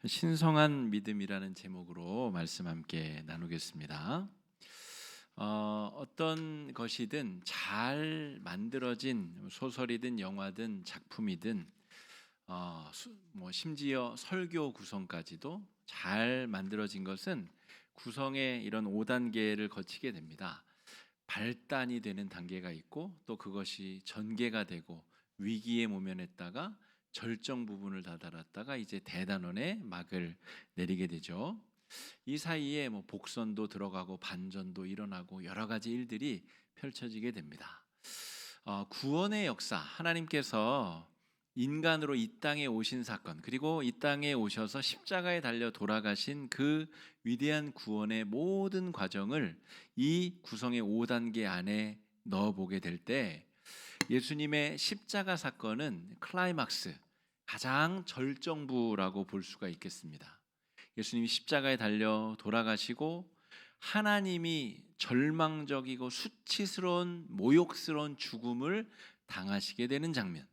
신성한 믿음이라는 제목으로 말씀 함께 나누겠습니다. 어떤 것이든 잘 만들어진 소설이든 영화든 작품이든 심지어 설교 구성까지도 잘 만들어진 것은 구성의 이런 5단계를 거치게 됩니다. 발단이 되는 단계가 있고 또 그것이 전개가 되고 위기에 모면했다가 절정 부분을 다다랐다가 이제 대단원의 막을 내리게 되죠. 이 사이에 복선도 들어가고 반전도 일어나고 여러 가지 일들이 펼쳐지게 됩니다. 구원의 역사, 하나님께서 인간으로 이 땅에 오신 사건, 그리고 이 땅에 오셔서 십자가에 달려 돌아가신 그 위대한 구원의 모든 과정을 이 구성의 5단계 안에 넣어보게 될 때 예수님의 십자가 사건은 클라이막스, 가장 절정부라고 볼 수가 있겠습니다. 예수님이 십자가에 달려 돌아가시고 하나님이 절망적이고 수치스러운 모욕스러운 죽음을 당하시게 되는 장면.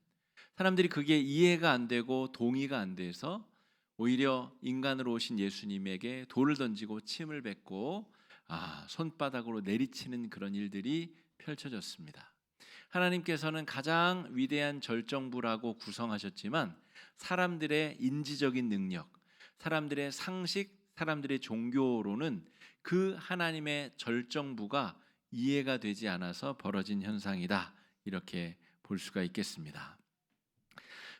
사람들이 그게 이해가 안 되고 동의가 안 돼서 오히려 인간으로 오신 예수님에게 돌을 던지고 침을 뱉고 손바닥으로 내리치는 그런 일들이 펼쳐졌습니다. 하나님께서는 가장 위대한 절정부라고 구성하셨지만 사람들의 인지적인 능력, 사람들의 상식, 사람들의 종교로는 그 하나님의 절정부가 이해가 되지 않아서 벌어진 현상이다. 이렇게 볼 수가 있겠습니다.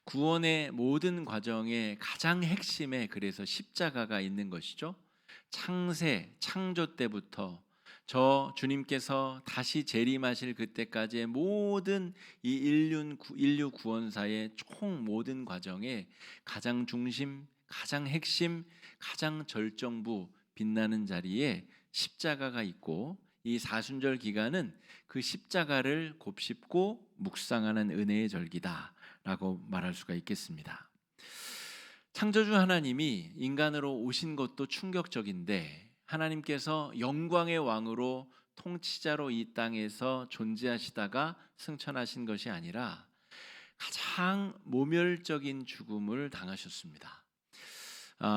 구원의 모든 과정의 가장 핵심에 그래서 십자가가 있는 것이죠. 창세, 창조 때부터 저 주님께서 다시 재림하실 그때까지의 모든 이 인류 구원사의 총 모든 과정에 가장 중심, 가장 핵심, 가장 절정부 빛나는 자리에 십자가가 있고 이 사순절 기간은 그 십자가를 곱씹고 묵상하는 은혜의 절기다라고 말할 수가 있겠습니다. 창조주 하나님이 인간으로 오신 것도 충격적인데 하나님께서 영광의 왕으로 통치자로 이 땅에서 존재하시다가 승천하신 것이 아니라 가장 모멸적인 죽음을 당하셨습니다.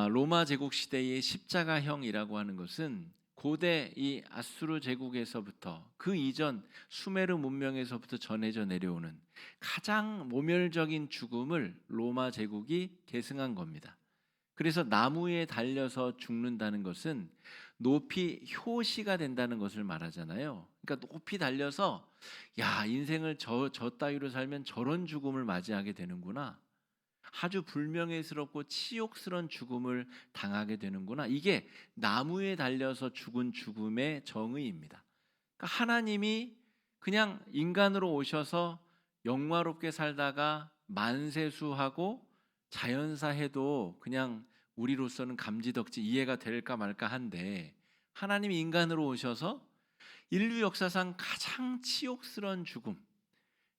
로마 제국 시대의 십자가형이라고 하는 것은 고대 이 아수르 제국에서부터 그 이전 수메르 문명에서부터 전해져 내려오는 가장 모멸적인 죽음을 로마 제국이 계승한 겁니다. 그래서 나무에 달려서 죽는다는 것은 높이 효시가 된다는 것을 말하잖아요. 그러니까 높이 달려서 야, 인생을 저 따위로 살면 저런 죽음을 맞이하게 되는구나. 아주 불명예스럽고 치욕스러운 죽음을 당하게 되는구나. 이게 나무에 달려서 죽은 죽음의 정의입니다. 그러니까 하나님이 그냥 인간으로 오셔서 영화롭게 살다가 만세수하고 자연사해도 그냥 우리로서는 감지덕지 이해가 될까 말까 한데 하나님이 인간으로 오셔서 인류 역사상 가장 치욕스러운 죽음,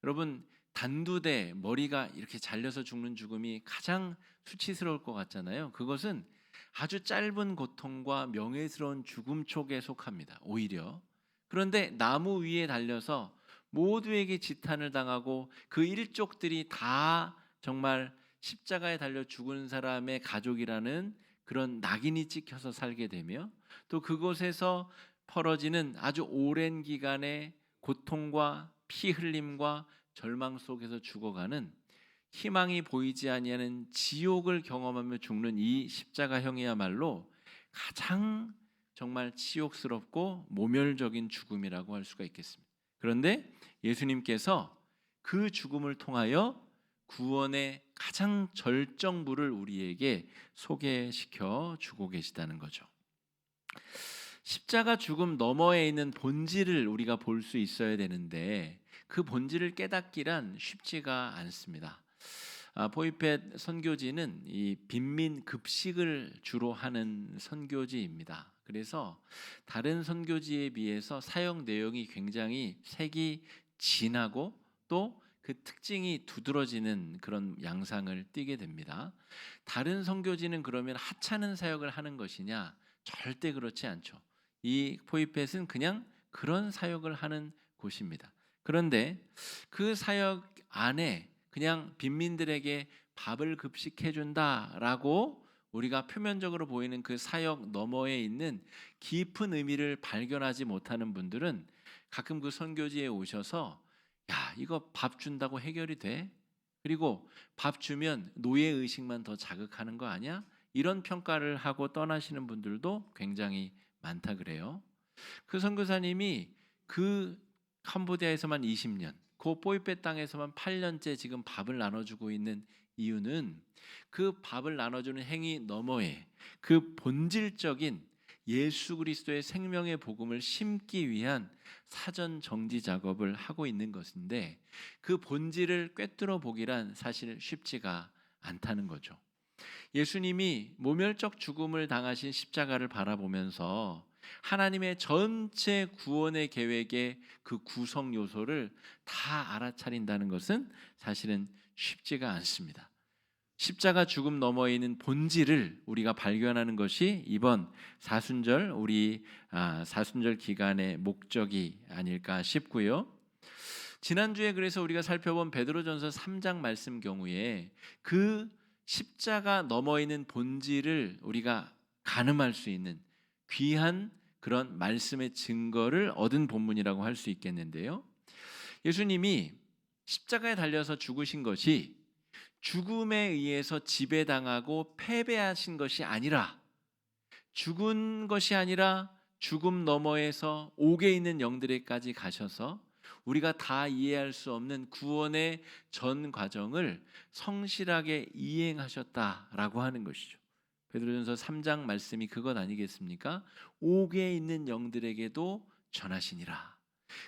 여러분 단두대 머리가 이렇게 잘려서 죽는 죽음이 가장 수치스러울 것 같잖아요. 그것은 아주 짧은 고통과 명예스러운 죽음 촉에 속합니다. 오히려 그런데 나무 위에 달려서 모두에게 지탄을 당하고 그 일족들이 다 정말 십자가에 달려 죽은 사람의 가족이라는 그런 낙인이 찍혀서 살게 되며 또 그곳에서 벌어지는 아주 오랜 기간의 고통과 피 흘림과 절망 속에서 죽어가는 희망이 보이지 아니하는 지옥을 경험하며 죽는 이 십자가형이야말로 가장 정말 치욕스럽고 모멸적인 죽음이라고 할 수가 있겠습니다. 그런데 예수님께서 그 죽음을 통하여 구원의 가장 절정부를 우리에게 소개시켜 주고 계시다는 거죠. 십자가 죽음 너머에 있는 본질을 우리가 볼 수 있어야 되는데 그 본질을 깨닫기란 쉽지가 않습니다. 포이펫 선교지는 이 빈민 급식을 주로 하는 선교지입니다. 그래서 다른 선교지에 비해서 사역 내용이 굉장히 색이 진하고 또 그 특징이 두드러지는 그런 양상을 띠게 됩니다. 다른 선교지는 그러면 하찮은 사역을 하는 것이냐? 절대 그렇지 않죠. 이 포이펫은 그냥 그런 사역을 하는 곳입니다. 그런데 그 사역 안에 그냥 빈민들에게 밥을 급식해 준다라고 우리가 표면적으로 보이는 그 사역 너머에 있는 깊은 의미를 발견하지 못하는 분들은 가끔 그 선교지에 오셔서 야, 이거 밥 준다고 해결이 돼? 그리고 밥 주면 노예 의식만 더 자극하는 거 아니야? 이런 평가를 하고 떠나시는 분들도 굉장히 많다 그래요. 그 선교사님이 그 캄보디아에서만 20년, 그 포이페 땅에서만 8년째 지금 밥을 나눠주고 있는 이유는 그 밥을 나눠주는 행위 너머에 그 본질적인 예수 그리스도의 생명의 복음을 심기 위한 사전 정지 작업을 하고 있는 것인데, 그 본질을 꿰뚫어 보기란 사실 쉽지가 않다는 거죠. 예수님이 모멸적 죽음을 당하신 십자가를 바라보면서 하나님의 전체 구원의 계획의 그 구성 요소를 다 알아차린다는 것은 사실은 쉽지가 않습니다. 십자가 죽음 너머에 있는 본질을 우리가 발견하는 것이 이번 사순절, 우리 사순절 기간의 목적이 아닐까 싶고요. 지난주에 그래서 우리가 살펴본 베드로전서 3장 말씀 경우에 그 십자가 너머에 있는 본질을 우리가 가늠할 수 있는 귀한 그런 말씀의 증거를 얻은 본문이라고 할 수 있겠는데요. 예수님이 십자가에 달려서 죽으신 것이 죽음에 의해서 지배당하고 패배하신 것이 아니라, 죽은 것이 아니라 죽음 너머에서 옥에 있는 영들에까지 가셔서 우리가 다 이해할 수 없는 구원의 전 과정을 성실하게 이행하셨다라고 하는 것이죠. 베드로전서 3장 말씀이 그것 아니겠습니까? 옥에 있는 영들에게도 전하시니라.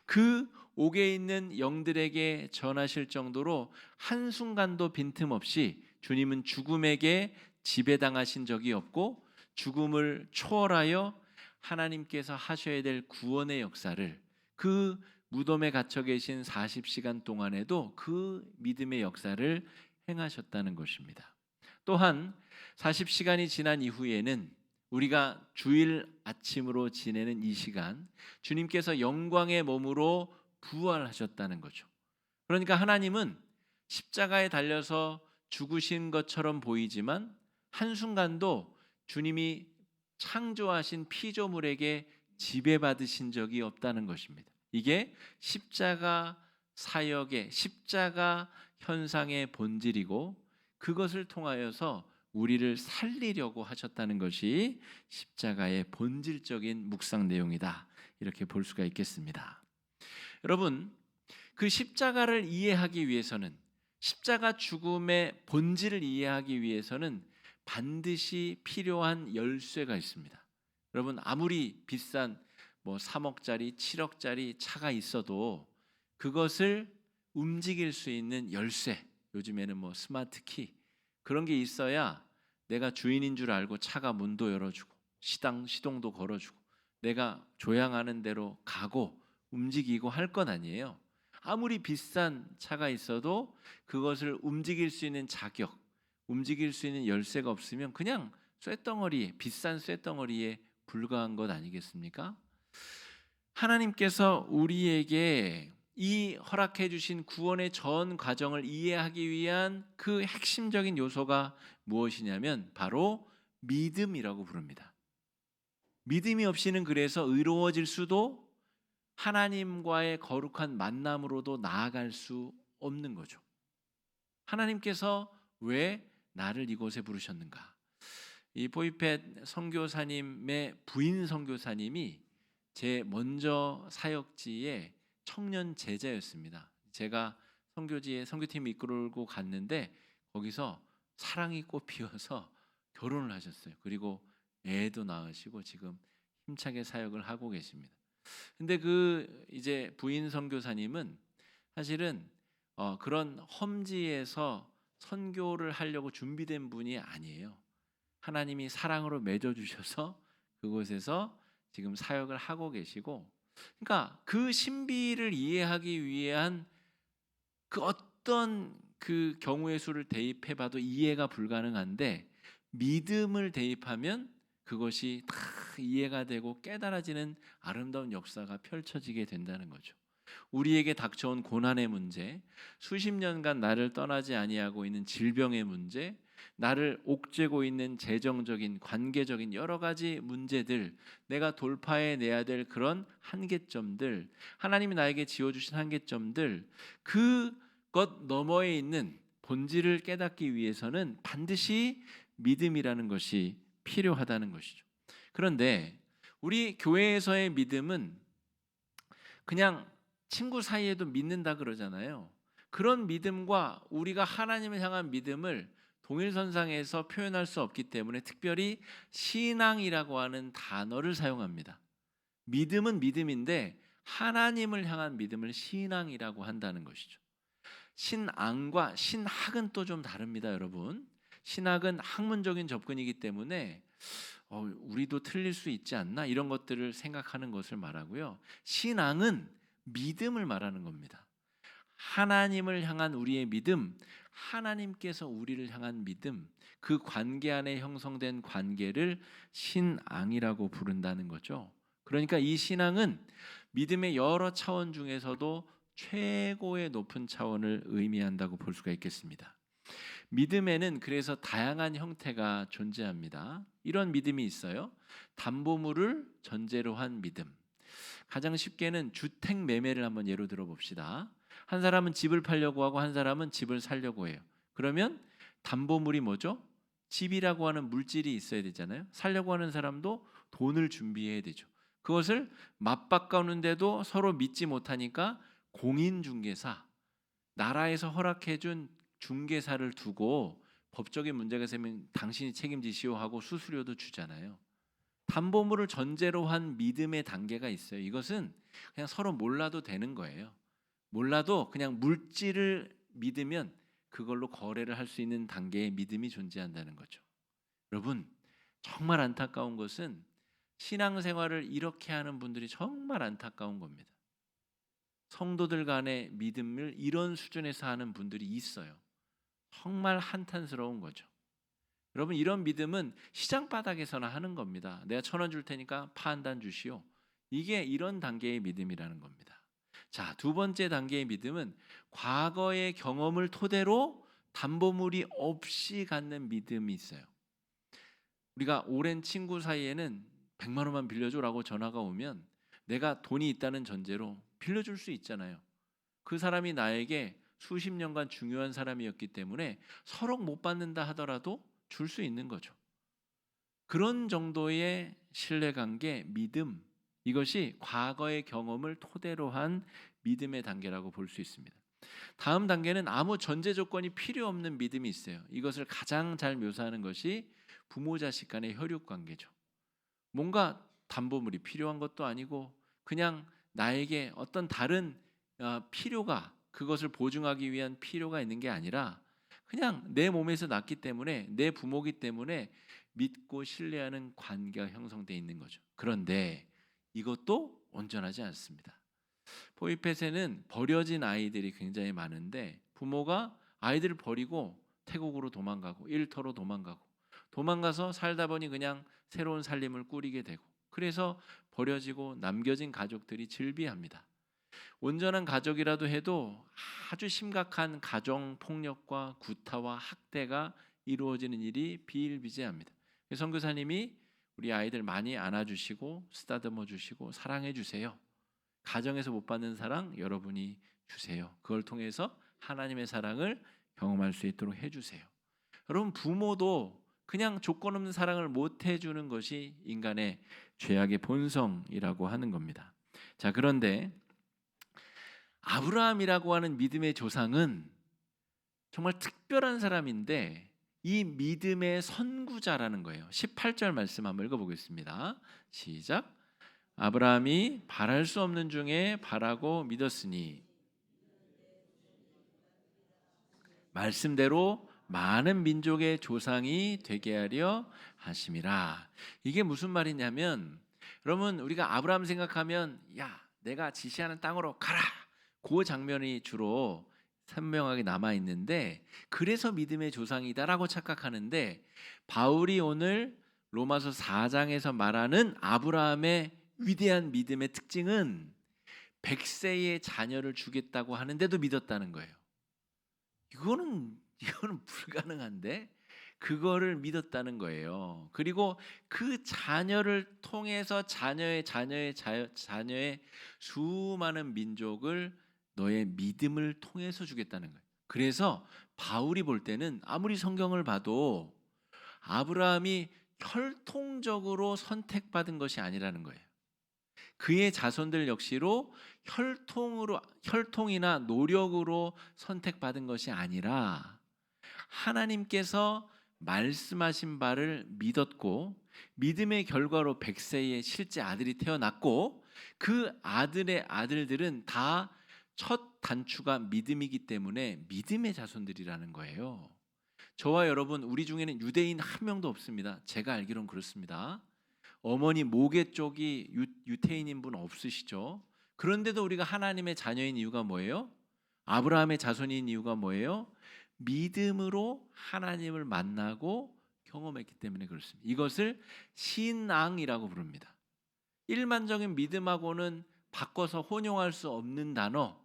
그 옥에 있는 영들에게 전하실 정도로 한순간도 빈틈없이 주님은 죽음에게 지배당하신 적이 없고, 죽음을 초월하여 하나님께서 하셔야 될 구원의 역사를 그 무덤에 갇혀 계신 40시간 동안에도 그 믿음의 역사를 행하셨다는 것입니다. 또한 40시간이 지난 이후에는 우리가 주일 아침으로 지내는 이 시간, 주님께서 영광의 몸으로 부활하셨다는 거죠. 그러니까 하나님은 십자가에 달려서 죽으신 것처럼 보이지만 한순간도 주님이 창조하신 피조물에게 지배받으신 적이 없다는 것입니다. 이게 십자가 사역의, 십자가 현상의 본질이고, 그것을 통하여서 우리를 살리려고 하셨다는 것이 십자가의 본질적인 묵상 내용이다, 이렇게 볼 수가 있겠습니다. 여러분, 그 십자가를 이해하기 위해서는, 십자가 죽음의 본질을 이해하기 위해서는 반드시 필요한 열쇠가 있습니다. 여러분, 아무리 비싼 3억짜리, 7억짜리 차가 있어도 그것을 움직일 수 있는 열쇠, 요즘에는 스마트 키, 그런 게 있어야 내가 주인인 줄 알고 차가 문도 열어주고 시동도 걸어주고 내가 조향하는 대로 가고 움직이고 할 건 아니에요. 아무리 비싼 차가 있어도 그것을 움직일 수 있는 자격, 움직일 수 있는 열쇠가 없으면 그냥 쇳덩어리, 비싼 쇳덩어리에 불과한 것 아니겠습니까? 하나님께서 우리에게 이 허락해 주신 구원의 전 과정을 이해하기 위한 그 핵심적인 요소가 무엇이냐면 바로 믿음이라고 부릅니다. 믿음이 없이는 그래서 의로워질 수도, 하나님과의 거룩한 만남으로도 나아갈 수 없는 거죠. 하나님께서 왜 나를 이곳에 부르셨는가? 이 포이펫 선교사님의 부인 선교사님이 제 먼저 사역지의 청년 제자였습니다. 제가 선교지에 선교팀을 이끌고 갔는데 거기서 사랑이 꽃피어서 결혼을 하셨어요. 그리고 애도 낳으시고 지금 힘차게 사역을 하고 계십니다. 근데 그 이제 부인 선교사님은 사실은 그런 험지에서 선교를 하려고 준비된 분이 아니에요. 하나님이 사랑으로 맺어주셔서 그곳에서 지금 사역을 하고 계시고, 그러니까 그 신비를 이해하기 위한 그 어떤 그 경우의 수를 대입해봐도 이해가 불가능한데, 믿음을 대입하면 그것이 다 이해가 되고 깨달아지는 아름다운 역사가 펼쳐지게 된다는 거죠. 우리에게 닥쳐온 고난의 문제, 수십 년간 나를 떠나지 아니하고 있는 질병의 문제, 나를 옥죄고 있는 재정적인 관계적인 여러 가지 문제들, 내가 돌파해 내야 될 그런 한계점들, 하나님이 나에게 지어주신 한계점들, 그것 너머에 있는 본질을 깨닫기 위해서는 반드시 믿음이라는 것이 필요하다는 것이죠. 그런데 우리 교회에서의 믿음은 그냥 친구 사이에도 믿는다 그러잖아요. 그런 믿음과 우리가 하나님을 향한 믿음을 동일선상에서 표현할 수 없기 때문에 특별히 신앙이라고 하는 단어를 사용합니다. 믿음은 믿음인데 하나님을 향한 믿음을 신앙이라고 한다는 것이죠. 신앙과 신학은 또 좀 다릅니다, 여러분. 신학은 학문적인 접근이기 때문에 우리도 틀릴 수 있지 않나 이런 것들을 생각하는 것을 말하고요. 신앙은 믿음을 말하는 겁니다. 하나님을 향한 우리의 믿음, 하나님께서 우리를 향한 믿음, 그 관계 안에 형성된 관계를 신앙이라고 부른다는 거죠. 그러니까 이 신앙은 믿음의 여러 차원 중에서도 최고의 높은 차원을 의미한다고 볼 수가 있겠습니다. 믿음에는 그래서 다양한 형태가 존재합니다. 이런 믿음이 있어요. 담보물을 전제로 한 믿음. 가장 쉽게는 주택 매매를 한번 예로 들어 봅시다. 한 사람은 집을 팔려고 하고 한 사람은 집을 사려고 해요. 그러면 담보물이 뭐죠? 집이라고 하는 물질이 있어야 되잖아요. 살려고 하는 사람도 돈을 준비해야 되죠. 그것을 맞바꾸는데도 서로 믿지 못하니까 공인중개사, 나라에서 허락해준 중개사를 두고 법적인 문제가 생기면 당신이 책임지시오 하고 수수료도 주잖아요. 담보물을 전제로 한 믿음의 단계가 있어요. 이것은 그냥 서로 몰라도 되는 거예요. 몰라도 그냥 물질을 믿으면 그걸로 거래를 할 수 있는 단계의 믿음이 존재한다는 거죠. 여러분, 정말 안타까운 것은 신앙생활을 이렇게 하는 분들이 정말 안타까운 겁니다. 성도들 간의 믿음을 이런 수준에서 하는 분들이 있어요. 정말 한탄스러운 거죠. 여러분, 이런 믿음은 시장 바닥에서나 하는 겁니다. 내가 1,000원 줄 테니까 파 한 단 주시오. 이게 이런 단계의 믿음이라는 겁니다. 자, 두 번째 단계의 믿음은 과거의 경험을 토대로 담보물이 없이 갖는 믿음이 있어요. 우리가 오랜 친구 사이에는 100만 원만 빌려줘라고 전화가 오면 내가 돈이 있다는 전제로 빌려줄 수 있잖아요. 그 사람이 나에게 수십 년간 중요한 사람이었기 때문에 서로 못 받는다 하더라도 줄 수 있는 거죠. 그런 정도의 신뢰관계, 믿음, 이것이 과거의 경험을 토대로 한 믿음의 단계라고 볼 수 있습니다. 다음 단계는 아무 전제 조건이 필요 없는 믿음이 있어요. 이것을 가장 잘 묘사하는 것이 부모 자식 간의 혈육 관계죠. 뭔가 담보물이 필요한 것도 아니고 그냥 나에게 어떤 다른 필요가, 그것을 보증하기 위한 필요가 있는 게 아니라 그냥 내 몸에서 났기 때문에, 내 부모기 때문에 믿고 신뢰하는 관계가 형성되어 있는 거죠. 그런데 이것도 온전하지 않습니다. 포이펫에는 버려진 아이들이 굉장히 많은데 부모가 아이들을 버리고 태국으로 도망가고 일터로 도망가서 살다 보니 그냥 새로운 살림을 꾸리게 되고, 그래서 버려지고 남겨진 가족들이 즐비합니다. 온전한 가족이라도 해도 아주 심각한 가정 폭력과 구타와 학대가 이루어지는 일이 비일비재합니다. 선교사님이 우리 아이들 많이 안아주시고 쓰다듬어 주시고 사랑해 주세요. 가정에서 못 받는 사랑 여러분이 주세요. 그걸 통해서 하나님의 사랑을 경험할 수 있도록 해주세요. 여러분, 부모도 그냥 조건 없는 사랑을 못 해주는 것이 인간의 죄악의 본성이라고 하는 겁니다. 자, 그런데 아브라함이라고 하는 믿음의 조상은 정말 특별한 사람인데 이 믿음의 선구자라는 거예요. 18절 말씀 한번 읽어보겠습니다. 시작. 아브라함이 바랄 수 없는 중에 바라고 믿었으니 말씀대로 많은 민족의 조상이 되게 하려 하심이라. 이게 무슨 말이냐면, 여러분, 우리가 아브라함 생각하면 야, 내가 지시하는 땅으로 가라, 그 장면이 주로 선명하게 남아 있는데, 그래서 믿음의 조상이다라고 착각하는데, 바울이 오늘 로마서 4장에서 말하는 아브라함의 위대한 믿음의 특징은 100세의 자녀를 주겠다고 하는데도 믿었다는 거예요. 이거는 불가능한데, 그거를 믿었다는 거예요. 그리고 그 자녀를 통해서 자녀의 수많은 민족을 너의 믿음을 통해서 주겠다는 거예요. 그래서 바울이 볼 때는 아무리 성경을 봐도 아브라함이 혈통적으로 선택받은 것이 아니라는 거예요. 그의 자손들 역시로 혈통이나 노력으로 선택받은 것이 아니라 하나님께서 말씀하신 바를 믿었고 믿음의 결과로 백세의 실제 아들이 태어났고 그 아들의 아들들은 다 첫 단추가 믿음이기 때문에 믿음의 자손들이라는 거예요. 저와 여러분 우리 중에는 유대인 한 명도 없습니다. 제가 알기로는 그렇습니다. 어머니 모계 쪽이 유태인인 분 없으시죠? 그런데도 우리가 하나님의 자녀인 이유가 뭐예요? 아브라함의 자손인 이유가 뭐예요? 믿음으로 하나님을 만나고 경험했기 때문에 그렇습니다. 이것을 신앙이라고 부릅니다. 일반적인 믿음하고는 바꿔서 혼용할 수 없는 단어.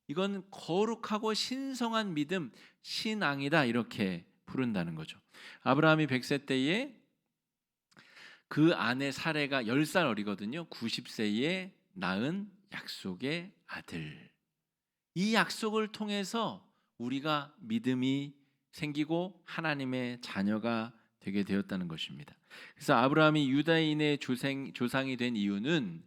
이건 거룩하고 신성한 믿음, 신앙이다 이렇게 부른다는 거죠. 아브라함이 100세 때에 그 아내 사레가 10살 어리거든요. 90세에 낳은 약속의 아들. 이 약속을 통해서 우리가 믿음이 생기고 하나님의 자녀가 되게 되었다는 것입니다. 그래서 아브라함이 유다인의 조상이 된 이유는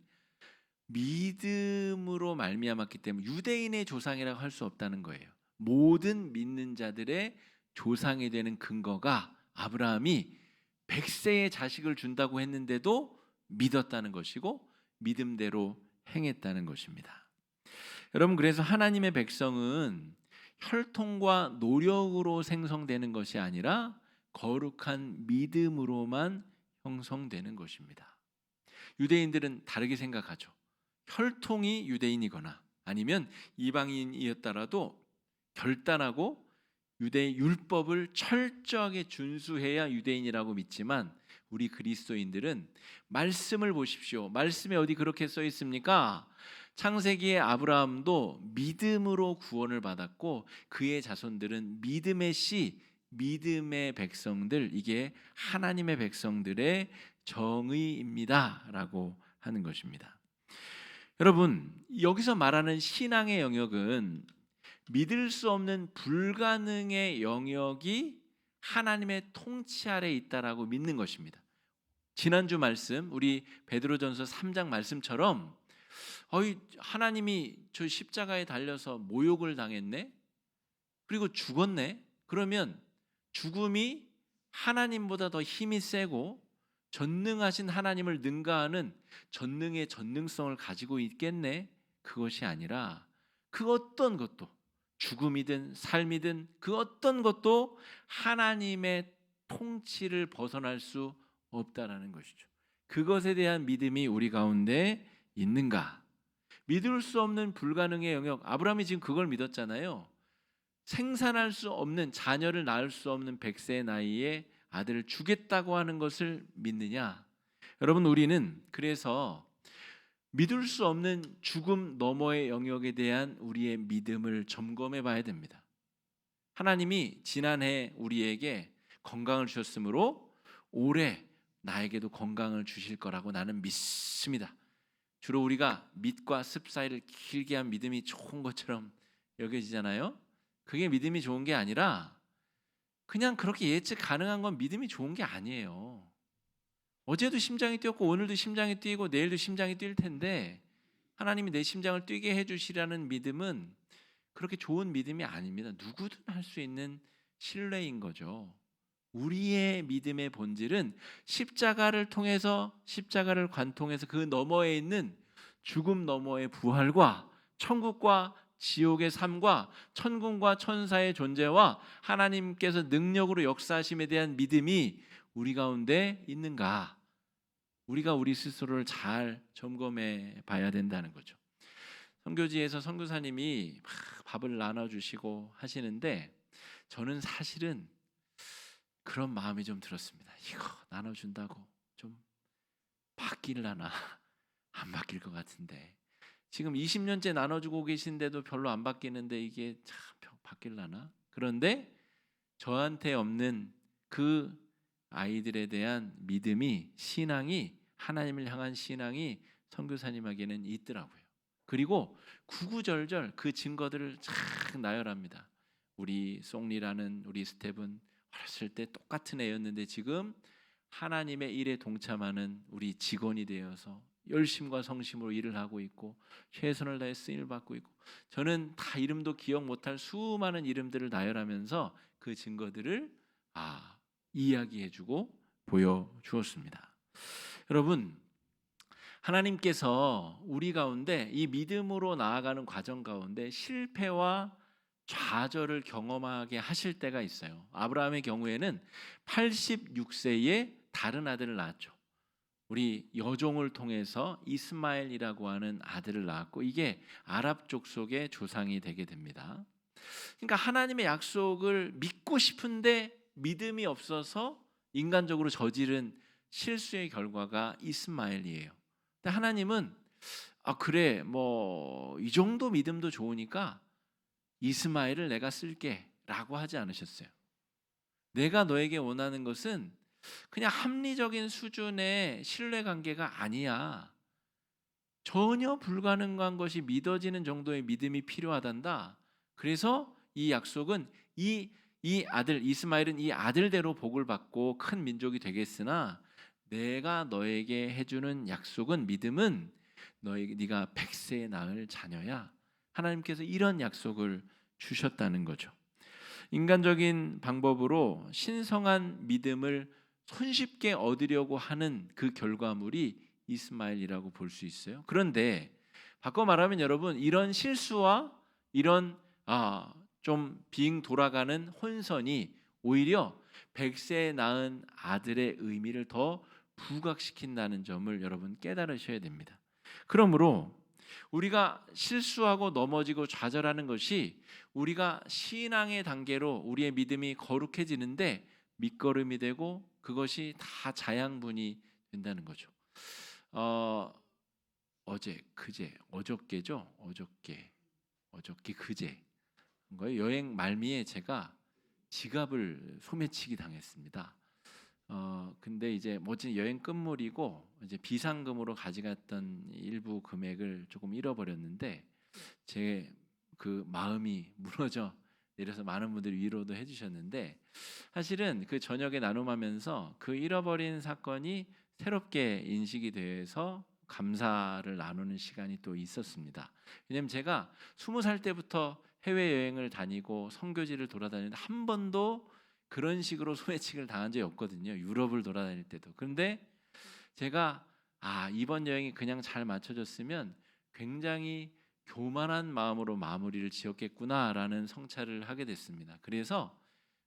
믿음으로 말미암았기 때문에 유대인의 조상이라고 할 수 없다는 거예요. 모든 믿는 자들의 조상이 되는 근거가 아브라함이 100세의 자식을 준다고 했는데도 믿었다는 것이고 믿음대로 행했다는 것입니다. 여러분, 그래서 하나님의 백성은 혈통과 노력으로 생성되는 것이 아니라 거룩한 믿음으로만 형성되는 것입니다. 유대인들은 다르게 생각하죠. 혈통이 유대인이거나 아니면 이방인이었더라도 결단하고 유대 율법을 철저하게 준수해야 유대인이라고 믿지만 우리 그리스도인들은 말씀을 보십시오. 말씀에 어디 그렇게 써 있습니까? 창세기의 아브라함도 믿음으로 구원을 받았고 그의 자손들은 믿음의 씨, 믿음의 백성들, 이게 하나님의 백성들의 정의입니다라고 하는 것입니다. 여러분, 여기서 말하는 신앙의 영역은 믿을 수 없는 불가능의 영역이 하나님의 통치 아래에 있다라고 믿는 것입니다. 지난주 말씀, 우리 베드로전서 3장 말씀처럼 하나님이 저 십자가에 달려서 모욕을 당했네? 그리고 죽었네? 그러면 죽음이 하나님보다 더 힘이 세고 전능하신 하나님을 능가하는 전능의 전능성을 가지고 있겠네? 그것이 아니라 그 어떤 것도 죽음이든 삶이든 그 어떤 것도 하나님의 통치를 벗어날 수 없다라는 것이죠. 그것에 대한 믿음이 우리 가운데 있는가? 믿을 수 없는 불가능의 영역, 아브라함이 지금 그걸 믿었잖아요. 생산할 수 없는, 자녀를 낳을 수 없는 100세의 나이에 아들을 주겠다고 하는 것을 믿느냐? 여러분, 우리는 그래서 믿을 수 없는 죽음 너머의 영역에 대한 우리의 믿음을 점검해 봐야 됩니다. 하나님이 지난해 우리에게 건강을 주셨으므로 올해 나에게도 건강을 주실 거라고 나는 믿습니다. 주로 우리가 믿과 습 사이를 길게 한 믿음이 좋은 것처럼 여겨지잖아요. 그게 믿음이 좋은 게 아니라 그냥 그렇게 예측 가능한 건 믿음이 좋은 게 아니에요. 어제도 심장이 뛰었고 오늘도 심장이 뛰고 내일도 심장이 뛸 텐데 하나님이 내 심장을 뛰게 해주시라는 믿음은 그렇게 좋은 믿음이 아닙니다. 누구든 할 수 있는 신뢰인 거죠. 우리의 믿음의 본질은 십자가를 통해서, 십자가를 관통해서 그 너머에 있는 죽음 너머의 부활과 천국과 지옥의 삶과 천군과 천사의 존재와 하나님께서 능력으로 역사하심에 대한 믿음이 우리 가운데 있는가? 우리가 우리 스스로를 잘 점검해 봐야 된다는 거죠. 선교지에서 선교사님이 막 밥을 나눠주시고 하시는데 저는 사실은 그런 마음이 좀 들었습니다. 이거 나눠준다고 좀 바뀔라나? 안 바뀔 것 같은데 지금 20년째 나눠주고 계신데도 별로 안 바뀌는데 이게 참 바뀔라나? 그런데 저한테 없는 그 아이들에 대한 믿음이, 신앙이, 하나님을 향한 신앙이 선교사님에게는 있더라고요. 그리고 구구절절 그 증거들을 쫙 나열합니다. 우리 송리라는 우리 스텝은 어렸을 때 똑같은 애였는데 지금 하나님의 일에 동참하는 우리 직원이 되어서 열심과 성심으로 일을 하고 있고 최선을 다해 쓰임을 받고 있고, 저는 다 이름도 기억 못할 수많은 이름들을 나열하면서 그 증거들을 이야기해주고 보여주었습니다. 여러분, 하나님께서 우리 가운데 이 믿음으로 나아가는 과정 가운데 실패와 좌절을 경험하게 하실 때가 있어요. 아브라함의 경우에는 86세에 다른 아들을 낳았죠. 우리 여종을 통해서 이스마엘이라고 하는 아들을 낳았고, 이게 아랍 족속의 조상이 되게 됩니다. 그러니까 하나님의 약속을 믿고 싶은데 믿음이 없어서 인간적으로 저지른 실수의 결과가 이스마엘이에요. 근데 하나님은 그래 뭐 이 정도 믿음도 좋으니까 이스마엘을 내가 쓸게 라고 하지 않으셨어요. 내가 너에게 원하는 것은 그냥 합리적인 수준의 신뢰관계가 아니야. 전혀 불가능한 것이 믿어지는 정도의 믿음이 필요하단다. 그래서 이 약속은 이 아들 이스마엘은 이 아들대로 복을 받고 큰 민족이 되겠으나 내가 너에게 해주는 약속은, 믿음은 네가 100세에 낳을 자녀야. 하나님께서 이런 약속을 주셨다는 거죠. 인간적인 방법으로 신성한 믿음을 손쉽게 얻으려고 하는 그 결과물이 이스마엘이라고 볼 수 있어요. 그런데 바꿔 말하면 여러분, 이런 실수와 이런 좀 빙 돌아가는 혼선이 오히려 100세에 낳은 아들의 의미를 더 부각시킨다는 점을 여러분 깨달으셔야 됩니다. 그러므로 우리가 실수하고 넘어지고 좌절하는 것이 우리가 신앙의 단계로 우리의 믿음이 거룩해지는데 밑거름이 되고 그것이 다 자양분이 된다는 거죠. 어저께 그제 거예요. 여행 말미에 제가 지갑을 소매치기 당했습니다. 근데 이제 멋진 여행 끝물이고 이제 비상금으로 가져갔던 일부 금액을 조금 잃어버렸는데 제 그 마음이 무너져 내려서 많은 분들이 위로도 해주셨는데, 사실은 그 저녁에 나눔하면서 그 잃어버린 사건이 새롭게 인식이 돼서 감사를 나누는 시간이 또 있었습니다. 왜냐하면 제가 20살 때부터 해외여행을 다니고 선교지를 돌아다니는데 한 번도 그런 식으로 소매치기를 당한 적이 없거든요. 유럽을 돌아다닐 때도. 그런데 제가 이번 여행이 그냥 잘 맞춰졌으면 굉장히 교만한 마음으로 마무리를 지었겠구나라는 성찰을 하게 됐습니다. 그래서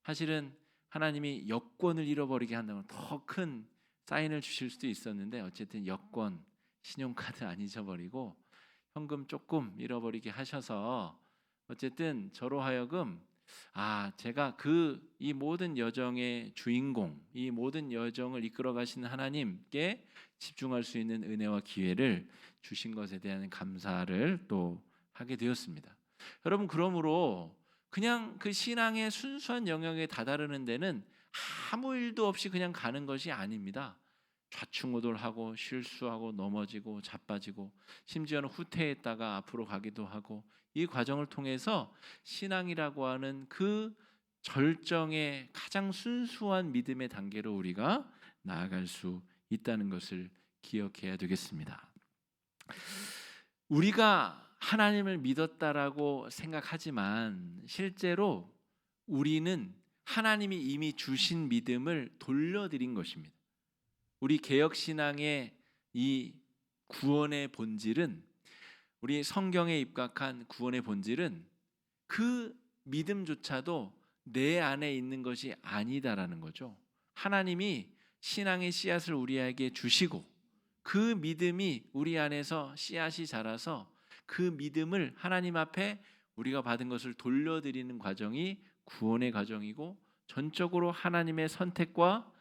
사실은 하나님이 여권을 잃어버리게 한다면 더 큰 사인을 주실 수도 있었는데, 어쨌든 여권, 신용카드 안 잊어버리고 현금 조금 잃어버리게 하셔서 어쨌든 저로 하여금 제가 이 모든 여정의 주인공, 이 모든 여정을 이끌어 가시는 하나님께 집중할 수 있는 은혜와 기회를 주신 것에 대한 감사를 또 하게 되었습니다. 여러분, 그러므로 그냥 그 신앙의 순수한 영역에 다다르는 데는 아무 일도 없이 그냥 가는 것이 아닙니다. 좌충우돌하고 실수하고 넘어지고 자빠지고 심지어는 후퇴했다가 앞으로 가기도 하고, 이 과정을 통해서 신앙이라고 하는 그 절정의 가장 순수한 믿음의 단계로 우리가 나아갈 수 있다는 것을 기억해야 되겠습니다. 우리가 하나님을 믿었다라고 생각하지만 실제로 우리는 하나님이 이미 주신 믿음을 돌려드린 것입니다. 우리 개혁신앙의 이 구원의 본질은, 우리 성경에 입각한 구원의 본질은 그 믿음조차도 내 안에 있는 것이 아니다라는 거죠. 하나님이 신앙의 씨앗을 우리에게 주시고 그 믿음이 우리 안에서 씨앗이 자라서 그 믿음을 하나님 앞에 우리가 받은 것을 돌려드리는 과정이 구원의 과정이고, 전적으로 하나님의 선택과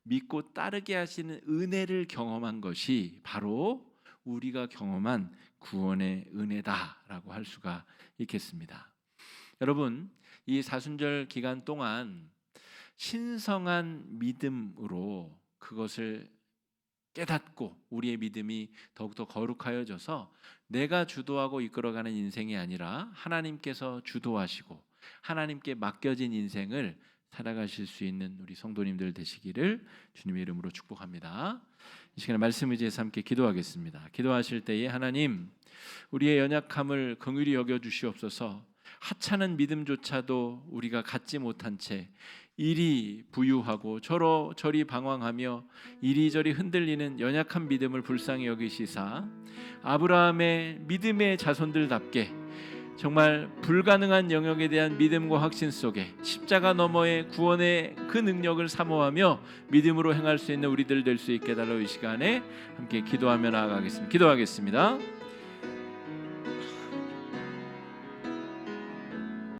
믿고 따르게 하시는 은혜를 경험한 것이 바로 우리가 경험한 구원의 은혜다라고 할 수가 있겠습니다. 여러분, 이 사순절 기간 동안 신성한 믿음으로 그것을 깨닫고 우리의 믿음이 더욱더 거룩하여져서 내가 주도하고 이끌어가는 인생이 아니라 하나님께서 주도하시고 하나님께 맡겨진 인생을 살아가실 수 있는 우리 성도님들 되시기를 주님의 이름으로 축복합니다. 이 시간에 말씀 의지해서 함께 기도하겠습니다. 기도하실 때에 하나님, 우리의 연약함을 긍휼히 여겨 주시옵소서. 하찮은 믿음조차도 우리가 갖지 못한 채 이리 부유하고 저리 방황하며 이리저리 흔들리는 연약한 믿음을 불쌍히 여기시사 아브라함의 믿음의 자손들답게 정말 불가능한 영역에 대한 믿음과 확신 속에 십자가 너머의 구원의 그 능력을 사모하며 믿음으로 행할 수 있는 우리들 될 수 있게 달라. 이 시간에 함께 기도하며 나아가겠습니다. 기도하겠습니다.